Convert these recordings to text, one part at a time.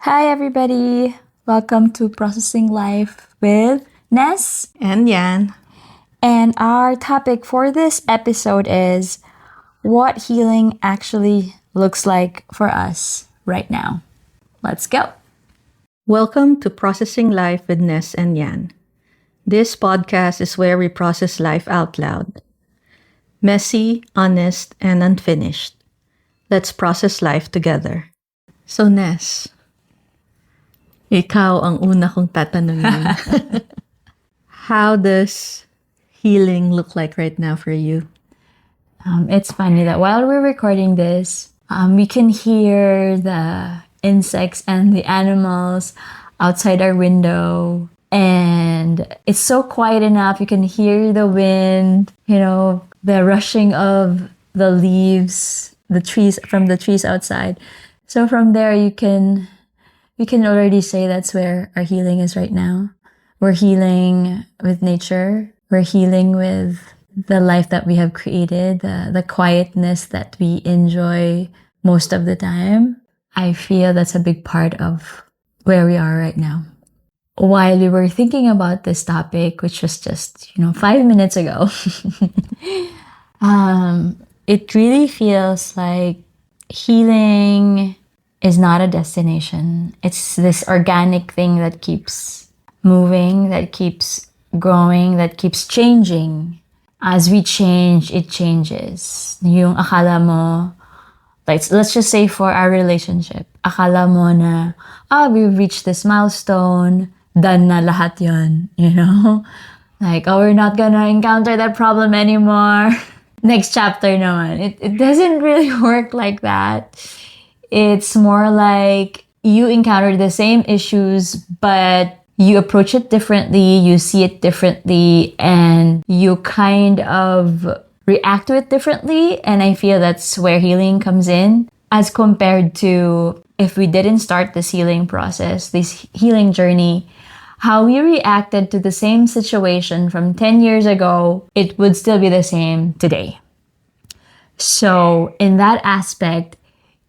Hi, everybody. Welcome to Processing Life with Ness. And Yan. And our topic for this episode is what healing actually looks like for us right now. Let's go. Welcome to Processing Life with Ness and Yan. This podcast is where we process life out loud. Messy, honest, and unfinished. Let's process life together. So Ness, ikaw ang una kong tatanungin. How does healing look like right now for you? It's funny that while we're recording this, we can hear the insects and the animals outside our window. And it's so quiet enough. You can hear the wind, the rushing of the leaves, the trees from the trees outside. So from there, we can already say that's where our healing is right now. We're healing with nature. We're healing with the life that we have created, the quietness that we enjoy most of the time. I feel that's a big part of where we are right now. While we were thinking about this topic, which was just, 5 minutes ago, it really feels like healing is not a destination. It's this organic thing that keeps moving, that keeps growing, that keeps changing. As we change, it changes. Yung akala mo, let's just say for our relationship, akala mo na, we've reached this milestone, done na lahat yun, we're not gonna encounter that problem anymore. Next chapter naman. It doesn't really work like that. It's more like you encounter the same issues, but you approach it differently, you see it differently, and you kind of react to it differently. And I feel that's where healing comes in, as compared to if we didn't start this healing process, this healing journey, how we reacted to the same situation from 10 years ago, it would still be the same today. So in that aspect,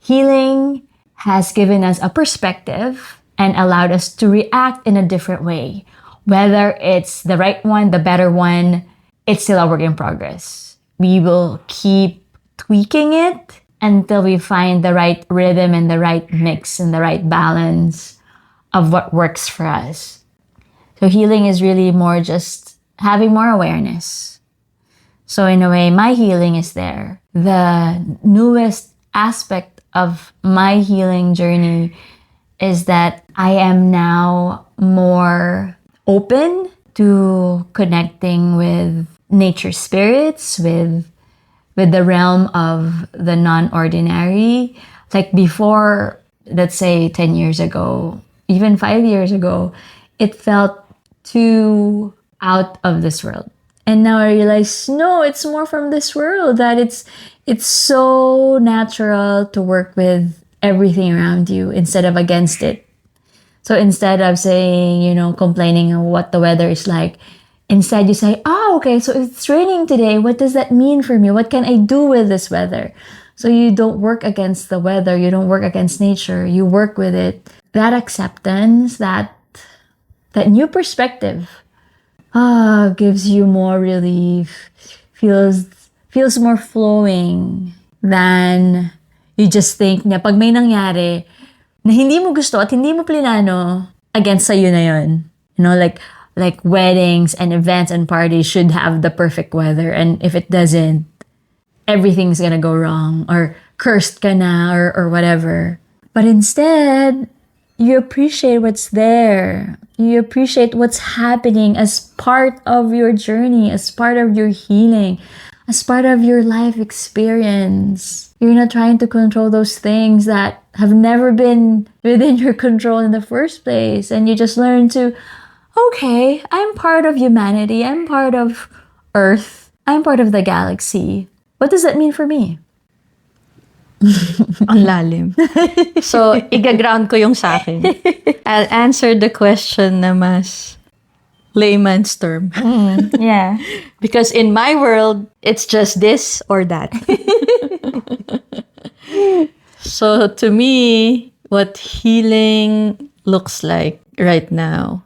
healing has given us a perspective and allowed us to react in a different way. Whether it's the right one, the better one, it's still a work in progress. We will keep tweaking it until we find the right rhythm and the right mix and the right balance of what works for us. So healing is really more just having more awareness. So in a way, my healing is there. The newest aspect of my healing journey is that I am now more open to connecting with nature spirits, with the realm of the non-ordinary. Like before, let's say 10 years ago, even 5 years ago, it felt too out of this world. And now I realize, no, it's more from this world, that it's so natural to work with everything around you instead of against it. So instead of saying, complaining on what the weather is like, instead you say, okay, so if it's raining today, what does that mean for me? What can I do with this weather? So you don't work against the weather, you don't work against nature, you work with it. That acceptance, that new perspective, gives you more relief, feels more flowing than you just think na pag may nangyari na hindi mo gusto at hindi mo plinano, against sa'yo na yun. Like weddings and events and parties should have the perfect weather, and if it doesn't, everything's gonna go wrong, or cursed ka na, or whatever. But instead, you appreciate what's there. You appreciate what's happening as part of your journey, as part of your healing, as part of your life experience. You're not trying to control those things that have never been within your control in the first place. And you just learn to, okay, I'm part of humanity. I'm part of Earth. I'm part of the galaxy. What does that mean for me? Ang lalim. So, igaground ko yung sa akin. I'll answer the question na mas layman's term. Yeah. Because in my world, it's just this or that. So to me, what healing looks like right now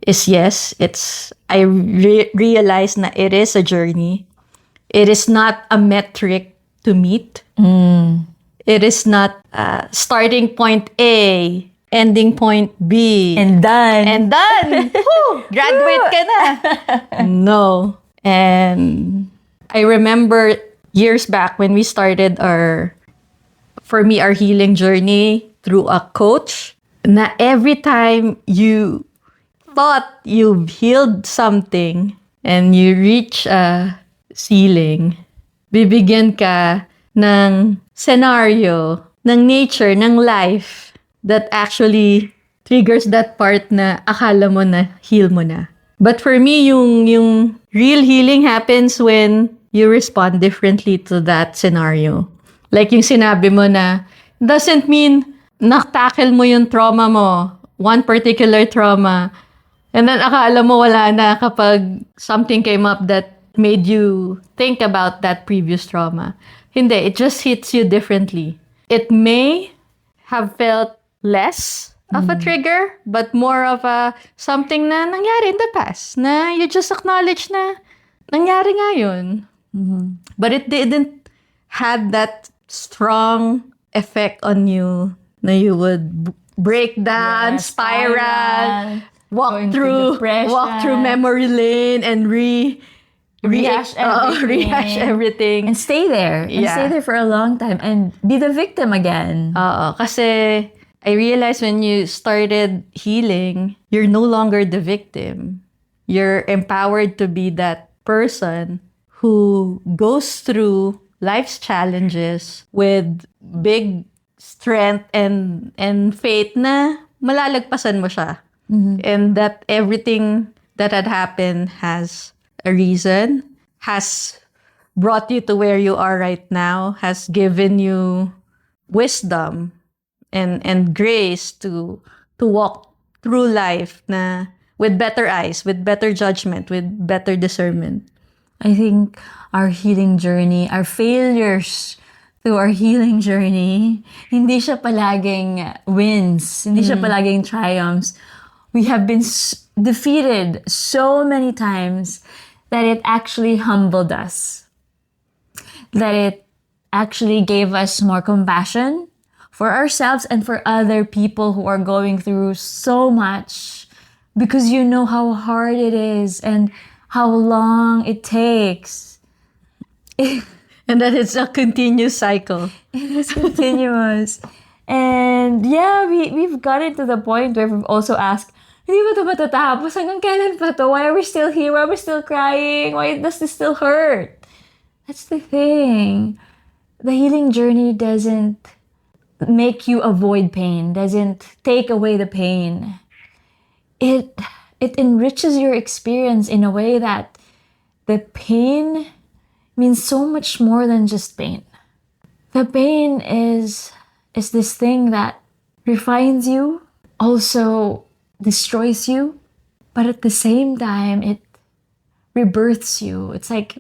is, yes, I realize na it is a journey. It is not a metric to meet. It is not starting point A, ending point B. And done. And done! Woo! Graduate ka na! No. And I remember years back when we started our healing journey through a coach, na every time you thought you've healed something and you reach a ceiling, bibigyan ka ng scenario, ng nature, ng life that actually triggers that part na akala mo na heal mo na. But for me, yung real healing happens when you respond differently to that scenario. Like yung sinabi mo na, doesn't mean naktackle mo yung trauma mo, one particular trauma, and then akala mo wala na kapag something came up that made you think about that previous trauma. Hindi, it just hits you differently. It may have felt less of a trigger, but more of a something na nangyari in the past, na you just acknowledge na nangyari nga yun. But it didn't have that strong effect on you na you would break down, spiral, walk through memory lane and rehash everything. And stay there. And stay there for a long time and be the victim again. Kasi I realized when you started healing, you're no longer the victim. You're empowered to be that person who goes through life's challenges with big strength and faith na malalagpasan mo siya. And that everything that had happened has a reason, has brought you to where you are right now, has given you wisdom and grace to walk through life na with better eyes, with better judgment, with better discernment. I think our healing journey, our failures through our healing journey, hindi siya palaging wins, hindi siya palaging triumphs. We have been defeated so many times that it actually humbled us. That it actually gave us more compassion for ourselves and for other people who are going through so much, because you know how hard it is and how long it takes. And that it's a continuous cycle. It is continuous. And yeah, we've gotten to the point where we've also asked, hindi ba ito matatapos? Hanggang kailan pa to? Why are we still here? Why are we still crying? Why does this still hurt? That's the thing. The healing journey doesn't make you avoid pain, doesn't take away the pain. It enriches your experience in a way that the pain means so much more than just pain. The pain is this thing that refines you, also destroys you, but at the same time, it rebirths you. It's like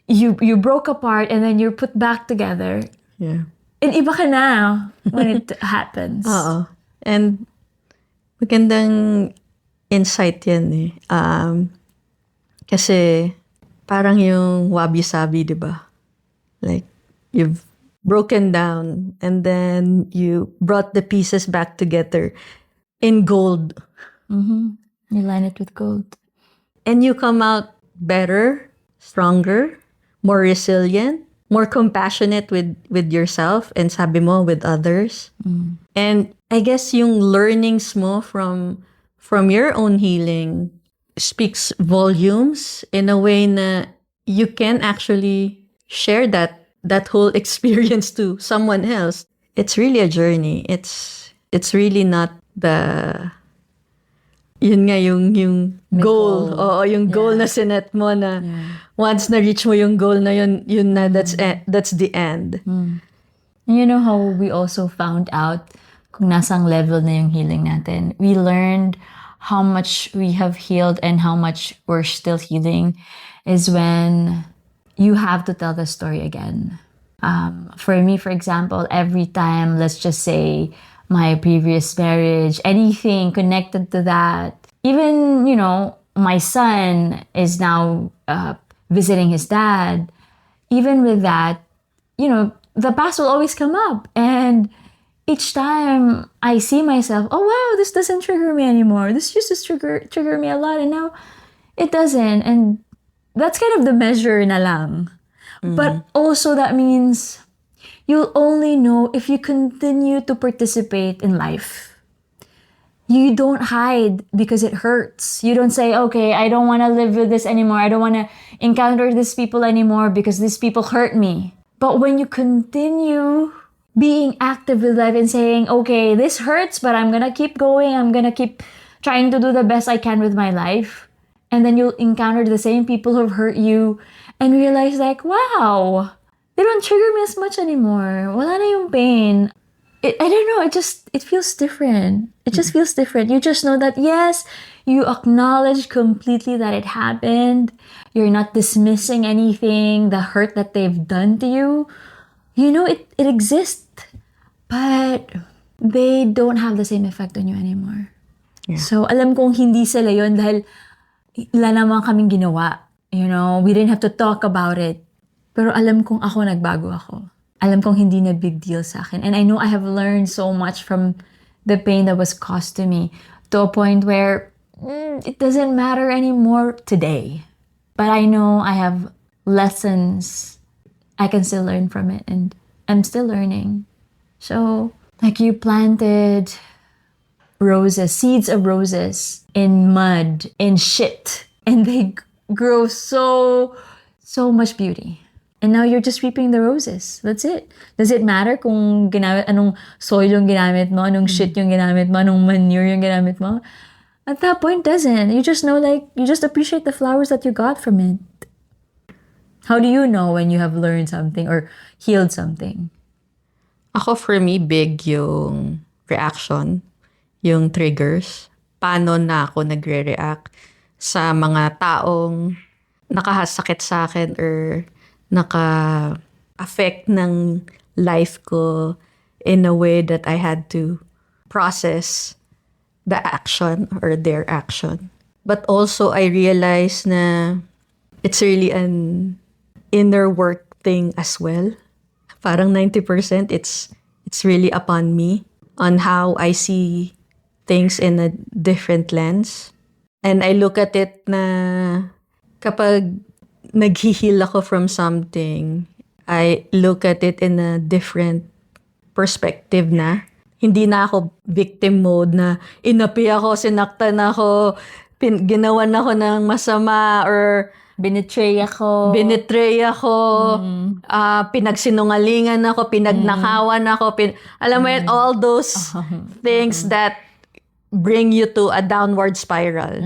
you broke apart and then you're put back together. Yeah. And iba ka na when it happens. Oo. And magandang insight yan eh. Kasi parang yung wabi-sabi, di ba? Like, you've broken down and then you brought the pieces back together in gold. You line it with gold. And you come out better, stronger, more resilient, more compassionate with yourself and sabi mo with others. And I guess yung learnings mo from your own healing speaks volumes in a way na you can actually share that whole experience to someone else. It's really a journey. It's really not the yun nga yung goal. Oo, yung goal na sinet mo na once na reach mo yung goal na yun na that's the end. And you know how we also found out kung nasang level na yung healing natin. We learned how much we have healed and how much we're still healing is when you have to tell the story again. For me, for example, every time, let's just say, my previous marriage, anything connected to that, even, my son is now visiting his dad, even with that, the past will always come up. And each time I see myself, oh wow, this doesn't trigger me anymore. This used to trigger me a lot, and now it doesn't. And that's kind of the measure na lang. But also that means you'll only know if you continue to participate in life. You don't hide because it hurts. You don't say, okay, I don't want to live with this anymore. I don't want to encounter these people anymore because these people hurt me. But when you continue being active with life and saying, okay, this hurts, but I'm going to keep going. I'm going to keep trying to do the best I can with my life. And then you'll encounter the same people who've hurt you and realize like, wow, they don't trigger me as much anymore. Wala na yung pain. I don't know, it feels different. It just feels different. You just know that, yes, you acknowledge completely that it happened. You're not dismissing anything, the hurt that they've done to you. You know, it exists, but they don't have the same effect on you anymore. Yeah. So, alam kong hindi sila yun dahil wala naman kaming ginawa. We didn't have to talk about it. Pero alam kong ako nagbago ako. Alam kong hindi na big deal sa akin. And I know I have learned so much from the pain that was caused to me to a point where it doesn't matter anymore today. But I know I have lessons I can still learn from it, and I'm still learning. So, like you planted roses, seeds of roses in mud, in shit, and they grow so much beauty. And now you're just reaping the roses. That's it. Does it matter kung anong soil yung ginamit mo, anong shit yung ginamit mo, anong manure yung ginamit mo? At that point, doesn't. You just know, you just appreciate the flowers that you got from it. How do you know when you have learned something or healed something? Ako, for me, big yung reaction, yung triggers. Paano na ako nagre-react sa mga taong nakahasakit sa akin or naka-affect ng life ko in a way that I had to process the action or their action. But also, I realized na it's really an inner work thing as well. Parang 90%, it's really upon me on how I see things in a different lens. And I look at it na kapag nag-heal ako from something, I look at it in a different perspective na. Hindi na ako victim mode na inapi ako, sinaktan ako, ginawan ako ng masama or Binetray ako. Pinagsinungalingan ako, pinagnakawan ako. Alam mo yun, all those things that bring you to a downward spiral.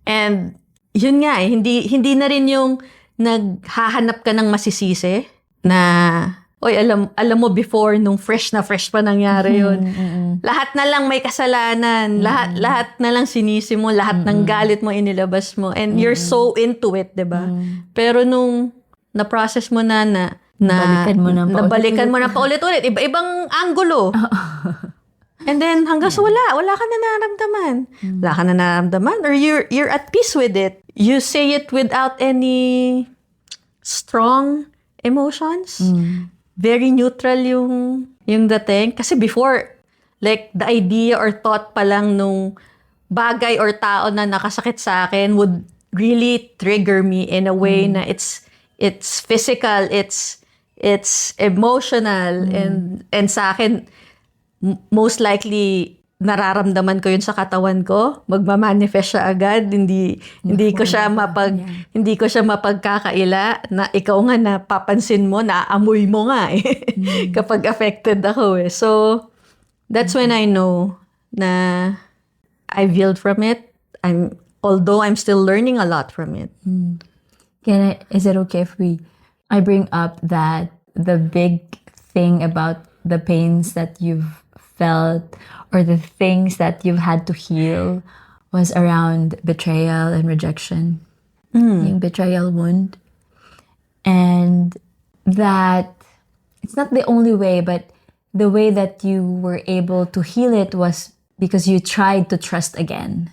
And yun nga hindi na rin yung naghahanap ka ng masisisi na, oy, alam mo before, nung fresh pa nangyari yun. Lahat na lang may kasalanan. Lahat na lang sinisi mo. Lahat ng galit mo inilabas mo. And you're so into it, diba? Pero nung na-process mo na nabalikan mo na paulit-ulit. Iba-ibang angulo. And then hanggang sa wala ka na nararamdaman. Wala ka na nararamdaman or you're at peace with it. You say it without any strong emotions. Very neutral yung dating. Kasi before, like the idea or thought pa lang nung bagay or tao na nakasakit sa akin would really trigger me in a way na it's physical, it's emotional, and sa akin, most likely nararamdaman ko yun sa katawan ko, magma-manifest siya agad, hindi ko siya mapagkakaila na ikaw nga napapansin mo, naaamoy mo nga kapag affected ako So that's when I know na I've healed from it. Although I'm still learning a lot from it. Is it okay if I bring up that the big thing about the pains that you've felt or the things that you've had to heal was around betrayal and rejection? Yung betrayal wound. And that it's not the only way, but the way that you were able to heal it was because you tried to trust again.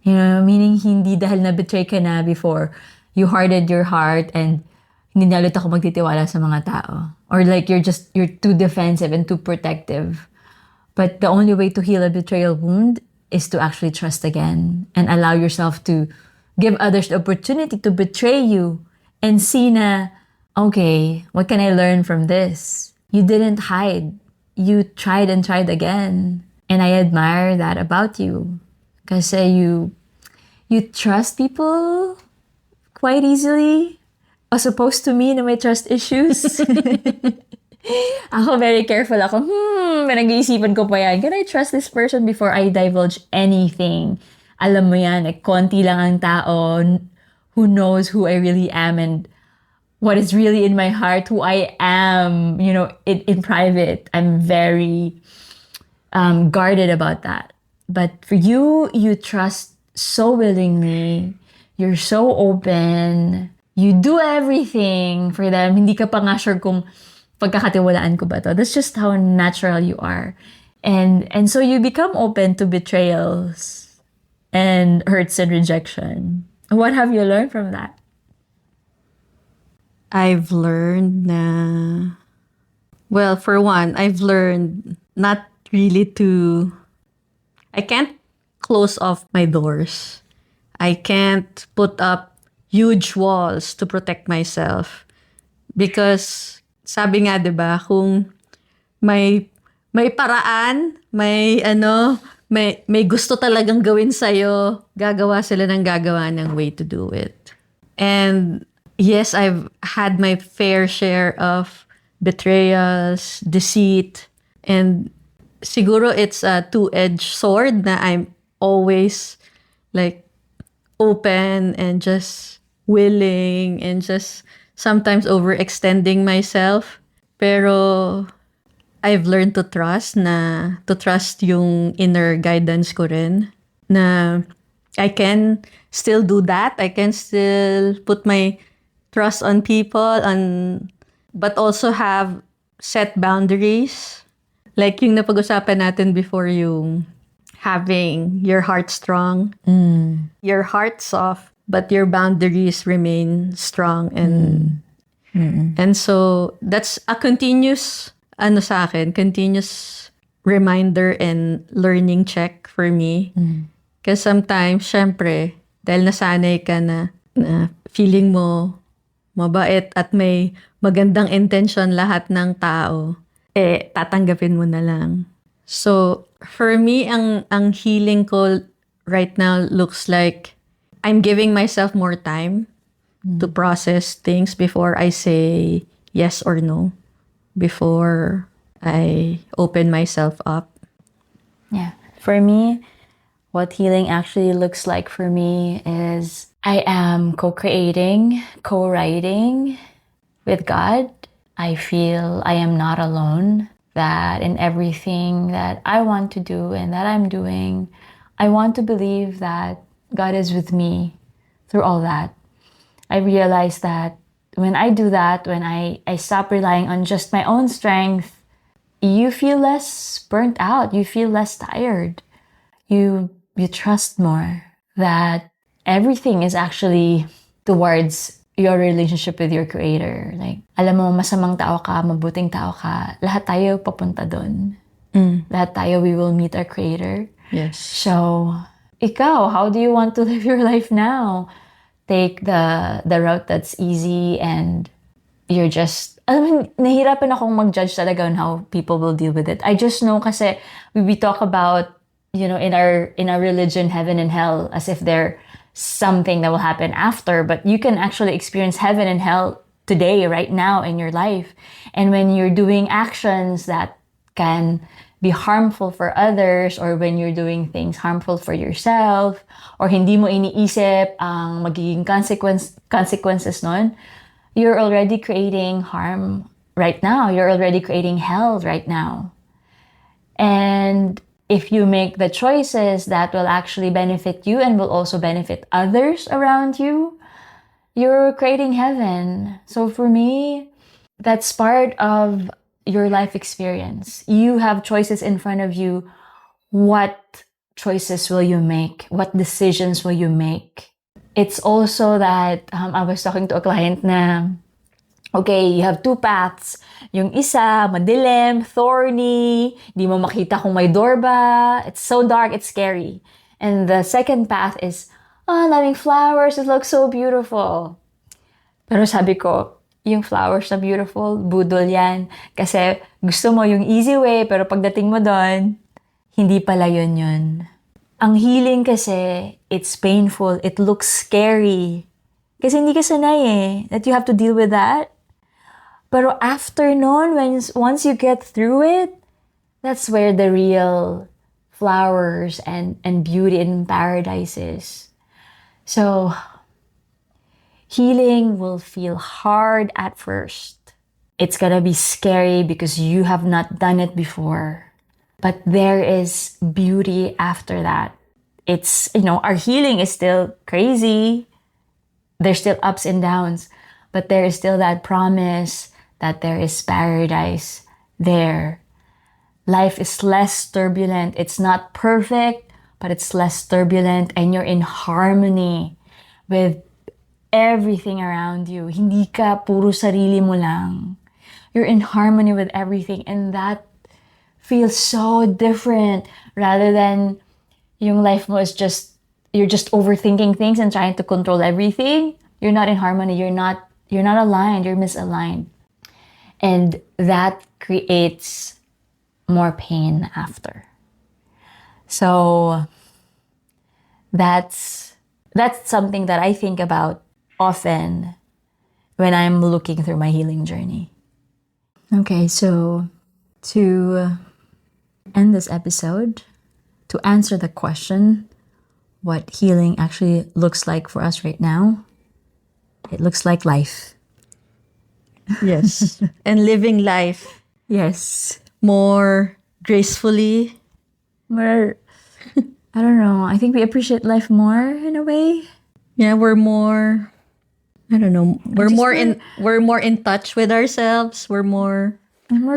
You know, meaning hindi dahil na-betray ka na before, you hardened your heart and hindi na ulit ako magtitiwala sa mga tao. Or like you're too defensive and too protective. But the only way to heal a betrayal wound is to actually trust again and allow yourself to give others the opportunity to betray you and see na, okay, what can I learn from this? You didn't hide. You tried and tried again. And I admire that about you. Kasi you trust people quite easily. As opposed to me na may trust issues. Ako very careful ako. Nag-iisipan ko pa yan. Can I trust this person before I divulge anything? Alam mo yan, konti lang ang tao who knows who I really am and what is really in my heart, who I am, you know, in private. I'm very guarded about that. But for you, you trust so willingly. You're so open. You do everything for them. Hindi ka pa nga sure kung pagkakatiwalaan ko ba to. That's just how natural you are. And so you become open to betrayals and hurts and rejection. What have you learned from that? I've learned na... Well, for one, I've learned not really to... I can't close off my doors. I can't put up huge walls to protect myself. Because, sabi nga, diba, kung may paraan, may gusto talagang gawin sa'yo, gagawa sila ng gagawa ng way to do it. And yes, I've had my fair share of betrayals, deceit, and siguro it's a two-edged sword na I'm always like open and just willing and just sometimes overextending myself. Pero I've learned to trust yung inner guidance ko rin na I can still do that. I can still put my trust on people but also have set boundaries. Like yung napag-usapan natin before, yung having your heart strong, your heart soft, but your boundaries remain strong. And so that's a continuous continuous reminder and learning check for me. Because sometimes, syempre, dahil nasanay ka na feeling mo mabait at may magandang intention lahat ng tao, tatanggapin mo na lang. So, for me, ang healing ko right now looks like I'm giving myself more time to process things before I say yes or no, before I open myself up. Yeah. For me, what healing actually looks like for me is I am co-creating, co-writing with God. I feel I am not alone, that in everything that I want to do and that I'm doing, I want to believe that God is with me through all that. I realize that when I do that, when I stop relying on just my own strength, you feel less burnt out. You feel less tired. You trust more that everything is actually towards your relationship with your Creator. Like, alam mo, masamang tao ka, mabuting tao ka, lahat tayo papunta dun. Lahat tayo, we will meet our Creator. Yes. So, ikaw, how do you want to live your life now? Take the route that's easy and you're just, alam mo, nahihirapan akong mag-judge talaga on how people will deal with it. I just know kasi we talk about, you know, in our religion, heaven and hell, as if they're something that will happen after, but you can actually experience heaven and hell today, right now in your life. And when you're doing actions that can be harmful for others, or when you're doing things harmful for yourself, or hindi mo iniisip ang magiging consequences nun, you're already creating harm right now. You're already creating hell right now. And if you make the choices that will actually benefit you and will also benefit others around you, you're creating heaven. So for me, that's part of your life experience. You have choices in front of you. What choices will you make? What decisions will you make? It's also that I was talking to a client na, okay, you have two paths. Yung isa, madilim, thorny, di mo makita kung may door ba. It's so dark, it's scary. And the second path is, daming flowers, it looks so beautiful. Pero sabi ko, yung flowers na beautiful, budol yan. Kasi gusto mo yung easy way, pero pagdating mo doon, hindi pala yun. Ang healing kasi, it's painful, it looks scary. Kasi hindi ka sanay that you have to deal with that. Pero after nun, once you get through it, that's where the real flowers and beauty in paradise is. So, healing will feel hard at first. It's gonna be scary because you have not done it before. But there is beauty after that. It's, our healing is still crazy. There's still ups and downs. But there is still that promise that there is paradise there. Life is less turbulent. It's not perfect, but it's less turbulent and you're in harmony with everything around you. Hindi ka puro sarili mo lang. You're in harmony with everything and that feels so different rather than yung life mo is you're just overthinking things and trying to control everything. You're not in harmony. You're not aligned. You're misaligned. And that creates more pain after. So that's something that I think about often when I'm looking through my healing journey. Okay, so to end this episode, to answer the question, what healing actually looks like for us right now, it looks like life. Yes. And living life. Yes. More gracefully. More, I don't know, I think we appreciate life more in a way. Yeah, we're more, I don't know, we're more in touch with ourselves. We're more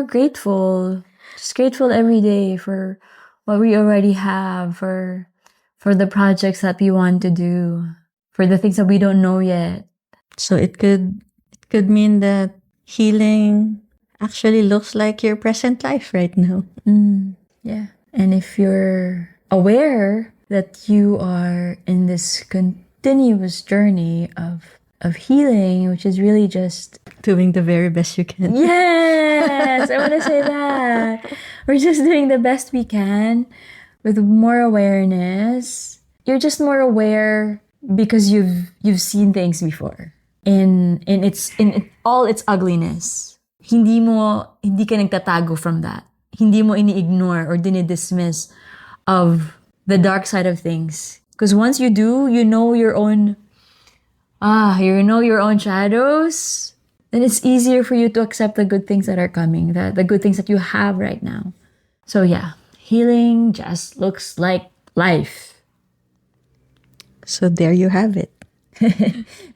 grateful. Just grateful every day for what we already have, for the projects that we want to do, for the things that we don't know yet. So it could mean that healing actually looks like your present life right now. Yeah. And if you're aware that you are in this continuous journey of healing, which is really just doing the very best you can. Yes, I want to say that. We're just doing the best we can with more awareness. You're just more aware because you've seen things before. In all its ugliness. Hindi ka nagtatago from that. Hindi mo ini-ignore or dinidismiss of the dark side of things. Because once you do, you know your own shadows, then it's easier for you to accept the good things that are coming, the good things that you have right now. So yeah, healing just looks like life. So there you have it.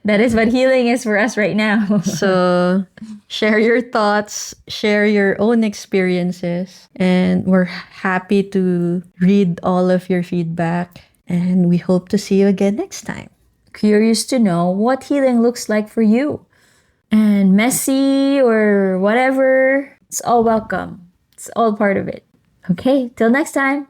That is what healing is for us right now. So share your thoughts, share your own experiences, and we're happy to read all of your feedback, and we hope to see you again next time. Curious to know what healing looks like for you. And messy or whatever, it's all welcome. It's all part of it. Okay, till next time.